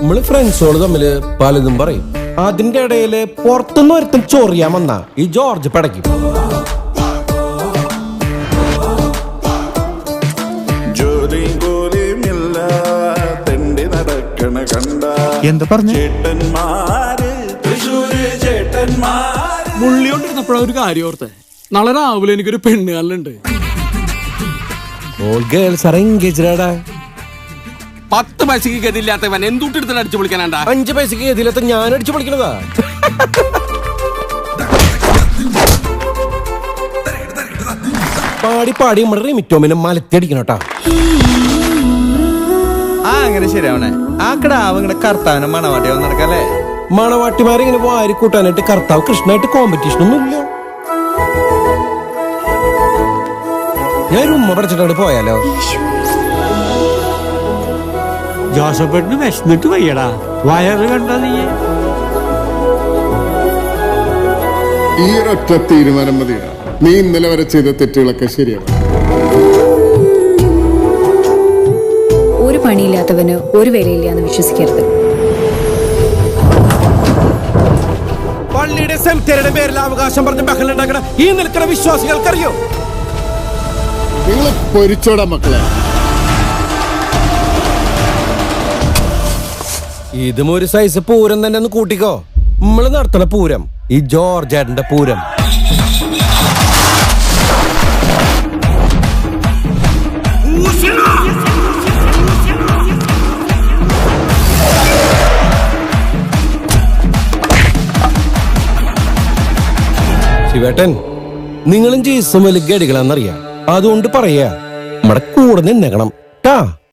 നമ്മള് ഫ്രണ്ട്സോള് തമ്മില് പലതും പറയും. അതിന്റെ ഇടയില് പുറത്തുനിന്ന് ഒരുത്തൻ ചൊറിയാൻ വന്ന ഈ ജോർജ് പടയ്ക്കും. എന്താ പറഞ്ഞു? മുള്ളിയോണ്ടിരുന്നപ്പോഴാ ഒരു കാര്യം ഓർത്തെ. നാളെ രാവിലെ എനിക്കൊരു പെണ്ണ് കാണലുണ്ട്. എൻഗേജ്ഡാ. 10 പൈസക്ക് ഗതിയില്ലാത്തവൻ എന്തുട്ടെടുത്തിട്ട് അടിച്ചു പൊളിക്കാനാണ്ടാ? 5 പൈസക്ക് ഗതിയില്ലാത്ത ഞാൻ അടിച്ചു പൊളിക്കണതാ. പാടി പാടി നമ്മുടെ റിമിറ്റോമിനെ മലത്തിയടിക്കണോട്ടാ. അങ്ങനെ ശരിയാവണേ. ആ കിടാവ് ഇങ്ങനെ കർത്താവിനെ മണവാട്ടി വന്ന് നടക്കല്ലേ? മണവാട്ടിമാരിങ്ങനെ വാരി കൂട്ടാനായിട്ട് കർത്താവ് കൃഷ്ണനായിട്ട് കോമ്പറ്റീഷൻ ഒന്നും ഇല്ല. ഞാൻ ഉമ്മ പഠിച്ചിട്ടാണ് പോയാലോ. ജോസഫിന് വിശന്നിട്ട് വയ്യടാ. വയറ് കണ്ടാ നീ ഈ ഒരൊറ്റ തീരുമാനം മതിയാ. നീ ഇന്നലെ വരെ ചെയ്ത തെറ്റുകളൊക്കെ ശരിയാണ്. ഒരു പണിയില്ലാത്തവന് ഒരു വിലയില്ലാന്ന് വിശ്വസിക്കരുത്. പള്ളിയുടെ സെമിത്തേരിയുടെ പേരിൽ അവകാശം പറഞ്ഞ് ബഹളുണ്ടാക്കണ ഈ നിൽക്കുന്ന വിശ്വാസികൾക്കറിയോ? നിങ്ങൾ പൊരിച്ചോടാ മക്കളെ. ഇതും ഒരു സൈസ് പൂരം തന്നെ ഒന്ന് കൂട്ടിക്കോ. നമ്മള് നടത്തണ പൂരം ഈ ജോർജേട്ടന്റെ പൂരം. ശിവേട്ടൻ, നിങ്ങളും ജീസും വലിയ ഗഡികളാന്നറിയാം. അതുകൊണ്ട് പറയാ, നമ്മുടെ കൂടെ നിന്നേക്കണം ട്ടാ.